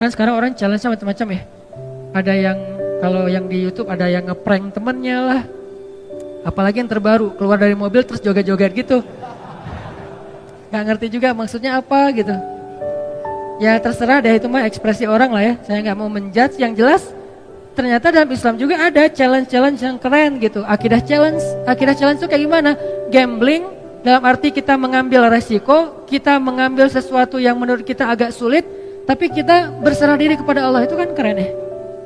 Kan sekarang orang challenge-nya macam-macam ya. Ada yang kalau yang di YouTube ada yang ngeprank temennya lah. Apalagi yang terbaru, keluar dari mobil terus joget-joget gitu. Gak ngerti juga maksudnya apa gitu. Ya terserah deh, itu mah ekspresi orang lah ya. Saya gak mau menjudge, yang jelas ternyata dalam Islam juga ada challenge-challenge yang keren gitu. Akidah challenge itu kayak gimana? Gambling dalam arti kita mengambil resiko, kita mengambil sesuatu yang menurut kita agak sulit, tapi kita berserah diri kepada Allah, itu kan keren ya.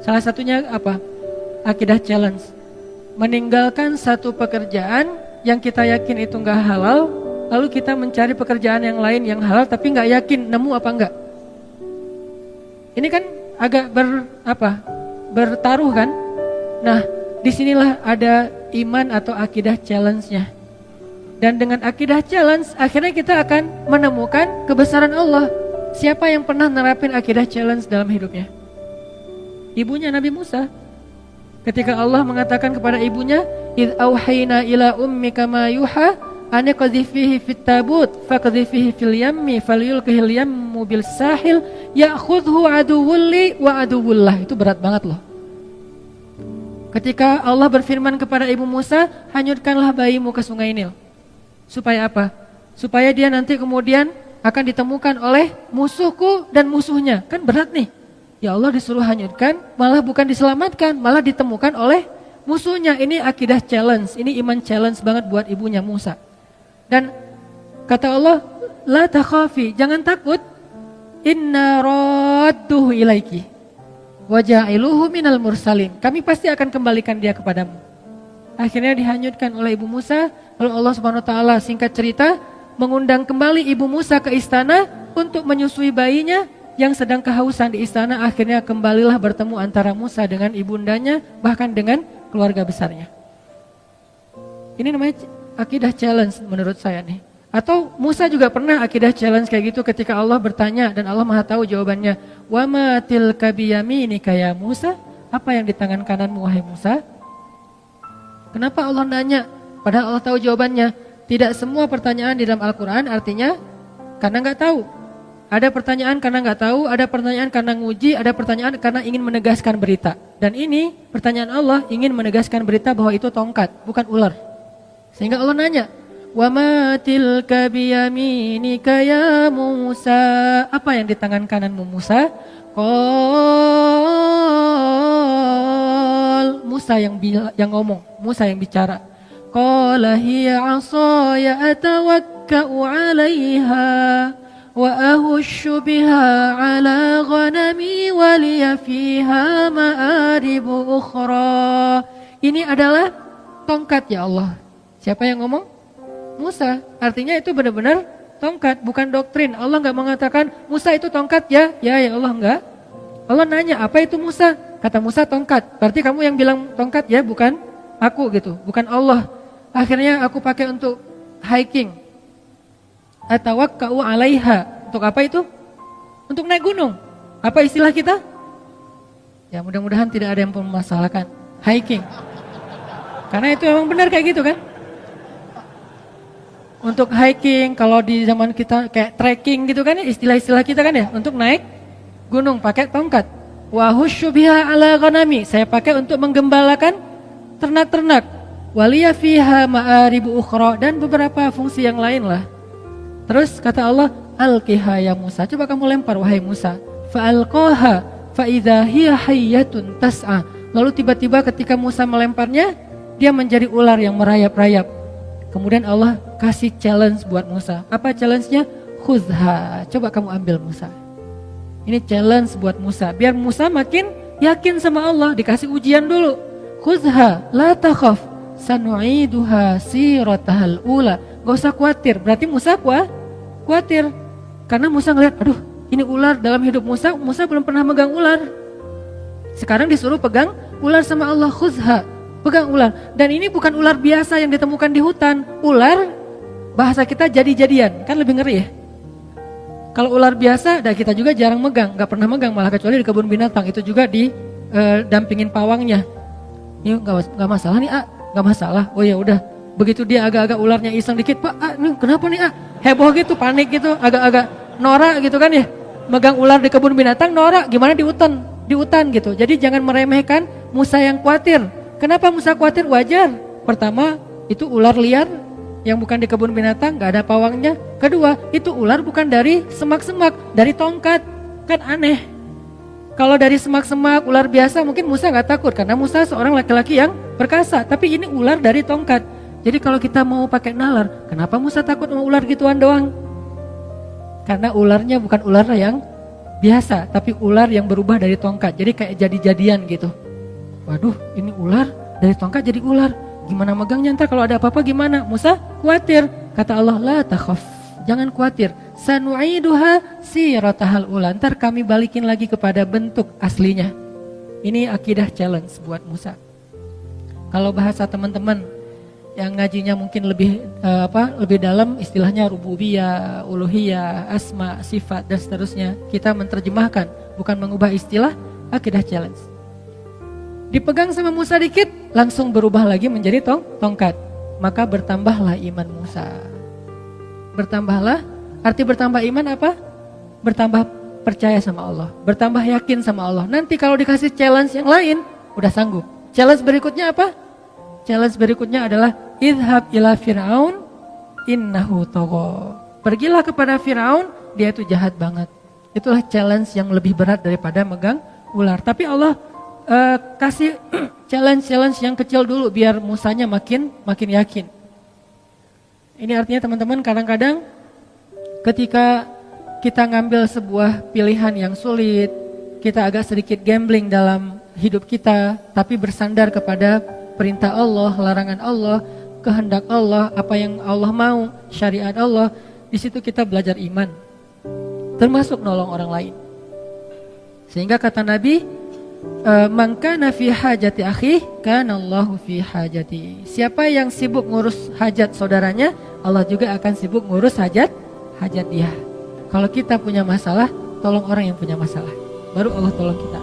Salah satunya apa? Akidah challenge. Meninggalkan satu pekerjaan yang kita yakin itu gak halal, lalu kita mencari pekerjaan yang lain yang halal tapi gak yakin nemu apa enggak. Ini kan agak bertaruh kan? Nah, disinilah ada iman atau akidah challenge-nya. Dan dengan akidah challenge, akhirnya kita akan menemukan kebesaran Allah. Siapa yang pernah nerapin akidah challenge dalam hidupnya? Ibunya Nabi Musa. Ketika Allah mengatakan kepada ibunya, "Idh auhayna ila ummika ma yuha, an qadhifihi fit tabut, faqdhifihi fil yammi, falyulqihil yammu bil sahil, ya'khudhu aduwwul li wa aduwwullah." Itu berat banget loh. Ketika Allah berfirman kepada ibu Musa, "Hanyutkanlah bayimu ke sungai Nil." Supaya apa? Supaya dia nanti kemudian akan ditemukan oleh musuhku dan musuhnya. Kan berat nih. Ya Allah disuruh hanyutkan, malah bukan diselamatkan, malah ditemukan oleh musuhnya. Ini akidah challenge, ini iman challenge banget buat ibunya Musa. Dan kata Allah, la takhafi, jangan takut. Inna radduhu ilaiki wa ja'iluhu minal mursalin. Kami pasti akan kembalikan dia kepadamu. Akhirnya dihanyutkan oleh ibu Musa, lalu Allah Subhanahu wa taala singkat cerita mengundang kembali ibu Musa ke istana untuk menyusui bayinya yang sedang kehausan di istana. Akhirnya kembalilah bertemu antara Musa dengan ibundanya, bahkan dengan keluarga besarnya. Ini namanya akidah challenge menurut saya nih. Atau Musa juga pernah akidah challenge kayak gitu ketika Allah bertanya dan Allah Maha tahu jawabannya. Wa ma tilka biyaminika ya Musa? Apa yang di tangan kananmu wahai Musa? Kenapa Allah nanya? Padahal Allah tahu jawabannya. Tidak semua pertanyaan di dalam Al-Quran artinya karena nggak tahu. Ada pertanyaan karena nggak tahu, ada pertanyaan karena nguji, ada pertanyaan karena ingin menegaskan berita. Dan ini pertanyaan Allah ingin menegaskan berita bahwa itu tongkat, bukan ular. Sehingga Allah nanya, "Wa ma tilka biyaminika ya Musa?" Apa yang di tangan kananmu Musa? Qal, Musa yang ngomong, Musa yang bicara. Qala hiya 'asaya atawakka'u 'alayha wa ahushu biha 'ala ghanami wa liya fiha ma'aribu ukhra. Ini adalah tongkat ya Allah. Siapa yang ngomong? Musa. Artinya itu benar-benar tongkat, bukan doktrin. Allah enggak mengatakan Musa itu tongkat ya. Ya Allah enggak. Allah nanya, "Apa itu Musa?" Kata Musa, "Tongkat." Berarti kamu yang bilang tongkat ya, bukan aku gitu, bukan Allah. Akhirnya aku pakai untuk hiking. Atawakka'u 'alaiha. Untuk apa itu? Untuk naik gunung. Apa istilah kita? Ya mudah-mudahan tidak ada yang mempermasalahkan. Hiking. Karena itu memang benar kayak gitu kan? Untuk hiking, kalau di zaman kita kayak trekking gitu kan ya, istilah-istilah kita kan ya, untuk naik gunung pakai tongkat. Wa husyu biha 'ala ghanami. Saya pakai untuk menggembalakan ternak-ternak. Waliya fiha ma'aribu ukhra, dan beberapa fungsi yang lain lah. Terus kata Allah, "Alqiha ya Musa." Coba kamu lempar wahai Musa. Fa'alqaha fa idza hiya hayyatun tas'a. Lalu tiba-tiba ketika Musa melemparnya, dia menjadi ular yang merayap-rayap. Kemudian Allah kasih challenge buat Musa. Apa challenge-nya? Khudha. Coba kamu ambil Musa. Ini challenge buat Musa. Biar Musa makin yakin sama Allah. Dikasih ujian dulu. Khudha la takhaf. Sanu'iduha siratahal ula. Gak usah khawatir. Berarti Musa khawatir. Karena Musa ngeliat, aduh ini ular dalam hidup Musa. Musa belum pernah megang ular. Sekarang disuruh pegang ular sama Allah. Khudha. Pegang ular. Dan ini bukan ular biasa yang ditemukan di hutan. Ular, bahasa kita jadi-jadian. Kan lebih ngeri ya. Kalau ular biasa, kita juga jarang megang. Gak pernah megang, malah kecuali di kebun binatang. Itu juga dampingin pawangnya. Ini gak masalah nih gak masalah. Oh ya udah. Begitu dia agak-agak ularnya iseng dikit, "Pak, ini kenapa nih heboh gitu, panik gitu, agak-agak norak gitu kan ya. megang ular di kebun binatang norak, gimana di hutan gitu. Jadi jangan meremehkan Musa yang khawatir. Kenapa Musa khawatir? Wajar. Pertama, itu ular liar yang bukan di kebun binatang, gak ada pawangnya. Kedua, itu ular bukan dari semak-semak, dari tongkat. Kan aneh. Kalau dari semak-semak, ular biasa mungkin Musa gak takut, karena Musa seorang laki-laki yang perkasa. Tapi ini ular dari tongkat. Jadi kalau kita mau pakai nalar, kenapa Musa takut sama ular gituan doang? Karena ularnya bukan ular yang biasa, tapi ular yang berubah dari tongkat. Jadi kayak jadi-jadian gitu. Waduh, ini ular dari tongkat jadi ular. Gimana megangnya ntar kalau ada apa-apa gimana? Musa khawatir. Kata Allah, la takhaf. Jangan khawatir. Sanu'iduha siratahal ula. Ntar kami balikin lagi kepada bentuk aslinya. Ini akidah challenge buat Musa. Kalau bahasa teman-teman yang ngajinya mungkin lebih lebih dalam, istilahnya rububiyah, uluhiyah, asma, sifat dan seterusnya. Kita menerjemahkan, bukan mengubah istilah, akidah challenge. Dipegang sama Musa dikit, langsung berubah lagi menjadi tongkat. Maka bertambahlah iman Musa. Bertambahlah, arti bertambah iman apa? Bertambah percaya sama Allah, bertambah yakin sama Allah. Nanti kalau dikasih challenge yang lain, udah sanggup. Challenge berikutnya apa? Challenge berikutnya adalah idhab ila Fir'aun innahu tagha. Pergilah kepada Fir'aun, dia itu jahat banget. Itulah challenge yang lebih berat daripada megang ular. Tapi Allah kasih challenge yang kecil dulu biar Musanya makin yakin. Ini artinya teman-teman, kadang-kadang ketika kita ngambil sebuah pilihan yang sulit, kita agak sedikit gambling dalam hidup kita, tapi bersandar kepada perintah Allah, larangan Allah, kehendak Allah, apa yang Allah mau, syariat Allah. Di situ kita belajar iman, termasuk nolong orang lain. Sehingga kata Nabi, man kana fi hajati akhi kana Allahu fi hajati. Siapa yang sibuk ngurus hajat saudaranya, Allah juga akan sibuk ngurus hajat dia. Kalau kita punya masalah, tolong orang yang punya masalah, baru Allah tolong kita.